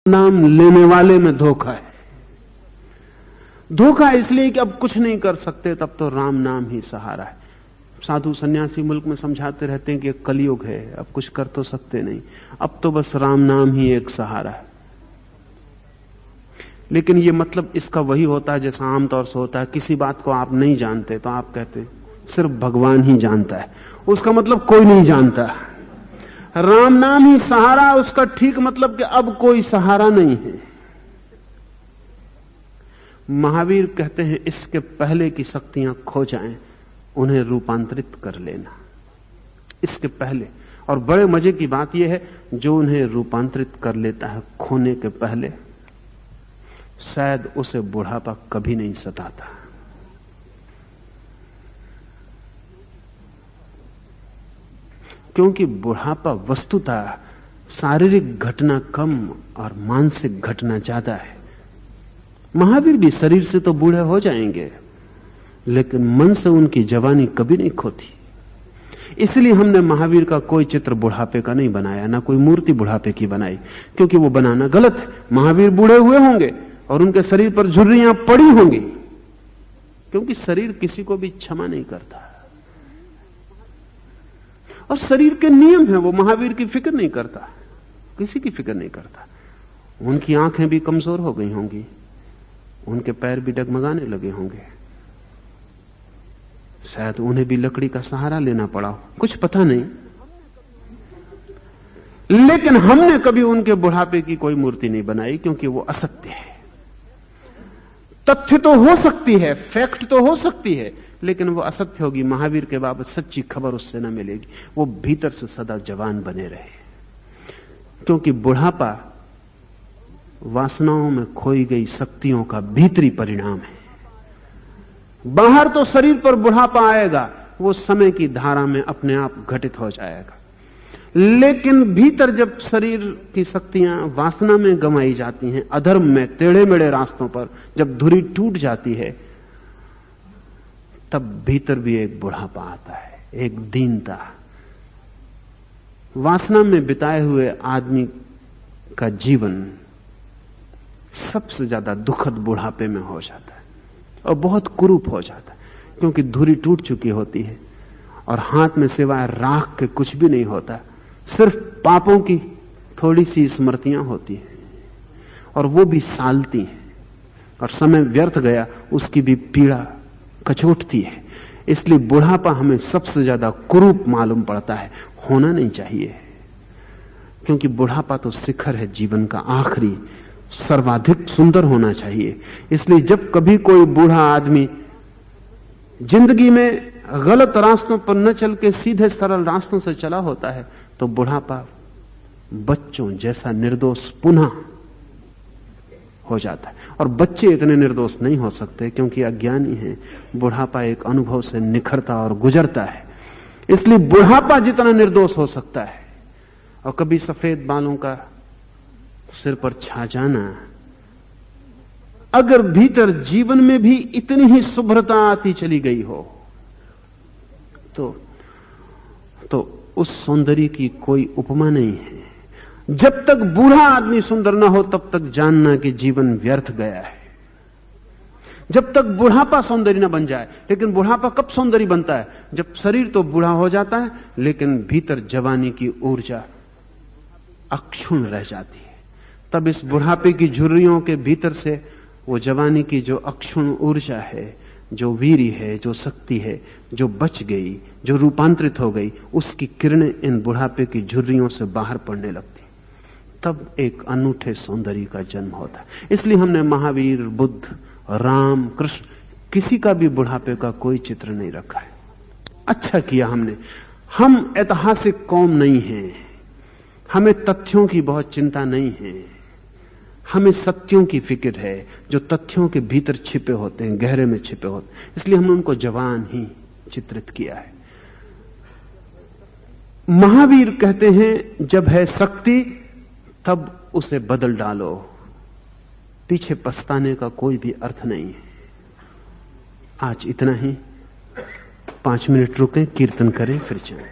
नाम लेने वाले में धोखा है। धोखा इसलिए कि अब कुछ नहीं कर सकते, तब तो राम नाम ही सहारा है। साधु सन्यासी मुल्क में समझाते रहते हैं कि एक कलयुग है, अब कुछ कर तो सकते नहीं, अब तो बस राम नाम ही एक सहारा है। लेकिन ये मतलब इसका वही होता है जैसा आमतौर से होता है, किसी बात को आप नहीं जानते तो आप कहते सिर्फ भगवान ही जानता है, उसका मतलब कोई नहीं जानता। राम नाम ही सहारा, उसका ठीक मतलब कि अब कोई सहारा नहीं है। महावीर कहते हैं इसके पहले की शक्तियां खो जाएं, उन्हें रूपांतरित कर लेना, इसके पहले। और बड़े मजे की बात यह है, जो उन्हें रूपांतरित कर लेता है खोने के पहले, शायद उसे बुढ़ापा कभी नहीं सताता। क्योंकि बुढ़ापा वस्तुतः शारीरिक घटना कम और मानसिक घटना ज्यादा है। महावीर भी शरीर से तो बूढ़े हो जाएंगे, लेकिन मन से उनकी जवानी कभी नहीं खोती। इसलिए हमने महावीर का कोई चित्र बुढ़ापे का नहीं बनाया, ना कोई मूर्ति बुढ़ापे की बनाई, क्योंकि वो बनाना गलत है। महावीर बूढ़े हुए होंगे और उनके शरीर पर झुर्रियां पड़ी होंगी, क्योंकि शरीर किसी को भी क्षमा नहीं करता और शरीर के नियम है। वो महावीर की फिक्र नहीं करता, किसी की फिक्र नहीं करता। उनकी आंखें भी कमजोर हो गई होंगी, उनके पैर भी डगमगाने लगे होंगे, शायद उन्हें भी लकड़ी का सहारा लेना पड़ा हो, कुछ पता नहीं। लेकिन हमने कभी उनके बुढ़ापे की कोई मूर्ति नहीं बनाई, क्योंकि वो असत्य है। तथ्य तो हो सकती है, फैक्ट तो हो सकती है, लेकिन वो असत्य होगी। महावीर के बाबत सच्ची खबर उससे न मिलेगी। वो भीतर से सदा जवान बने रहे, क्योंकि बुढ़ापा वासनाओं में खोई गई शक्तियों का भीतरी परिणाम है। बाहर तो शरीर पर बुढ़ापा आएगा, वो समय की धारा में अपने आप घटित हो जाएगा, लेकिन भीतर जब शरीर की शक्तियां वासना में गंवाई जाती हैं, अधर्म में, टेढ़े मेढ़े रास्तों पर जब धुरी टूट जाती है, तब भीतर भी एक बुढ़ापा आता है, एक दीनता। वासना में बिताए हुए आदमी का जीवन सबसे ज्यादा दुखद बुढ़ापे में हो जाता है और बहुत कुरूप हो जाता है, क्योंकि धुरी टूट चुकी होती है और हाथ में सिवाय राख के कुछ भी नहीं होता, सिर्फ पापों की थोड़ी सी स्मृतियां होती हैं, और वो भी सालती हैं, और समय व्यर्थ गया उसकी भी पीड़ा कचोटती है। इसलिए बुढ़ापा हमें सबसे ज्यादा कुरूप मालूम पड़ता है, होना नहीं चाहिए, क्योंकि बुढ़ापा तो शिखर है जीवन का, आखिरी सर्वाधिक सुंदर होना चाहिए। इसलिए जब कभी कोई बूढ़ा आदमी जिंदगी में गलत रास्तों पर न चल के सीधे सरल रास्तों से चला होता है, तो बुढ़ापा बच्चों जैसा निर्दोष पुनः हो जाता है। और बच्चे इतने निर्दोष नहीं हो सकते, क्योंकि अज्ञानी हैं। बुढ़ापा एक अनुभव से निखरता और गुजरता है, इसलिए बुढ़ापा जितना निर्दोष हो सकता है। और कभी सफेद बालों का सिर पर छा जाना, अगर भीतर जीवन में भी इतनी ही शुभ्रता आती चली गई हो, तो उस सौंदर्य की कोई उपमा नहीं है। जब तक बूढ़ा आदमी सुंदर ना हो, तब तक जानना कि जीवन व्यर्थ गया है। जब तक बुढ़ापा सौंदर्य न बन जाए। लेकिन बुढ़ापा कब सौंदर्य बनता है? जब शरीर तो बूढ़ा हो जाता है, लेकिन भीतर जवानी की ऊर्जा अक्षुण रह जाती है। तब इस बुढ़ापे की झुर्रियों के भीतर से वो जवानी की जो अक्षुण ऊर्जा है, जो वीर्य है, जो शक्ति है, जो बच गई, जो रूपांतरित हो गई, उसकी किरणें इन बुढ़ापे की झुर्रियों से बाहर पड़ने लगती। तब एक अनूठे सौंदर्य का जन्म होता है। इसलिए हमने महावीर, बुद्ध, राम, कृष्ण, किसी का भी बुढ़ापे का कोई चित्र नहीं रखा है। अच्छा किया हमने। हम ऐतिहासिक कौम नहीं हैं, हमें तथ्यों की बहुत चिंता नहीं है, हमें सत्यों की फिक्र है, जो तथ्यों के भीतर छिपे होते हैं, गहरे में छिपे होते हैं। इसलिए हमने उनको जवान ही चित्रित किया है। महावीर कहते हैं, जब है शक्ति तब उसे बदल डालो, पीछे पछताने का कोई भी अर्थ नहीं है। आज इतना ही, 5 मिनट रुकें, कीर्तन करें, फिर चलें।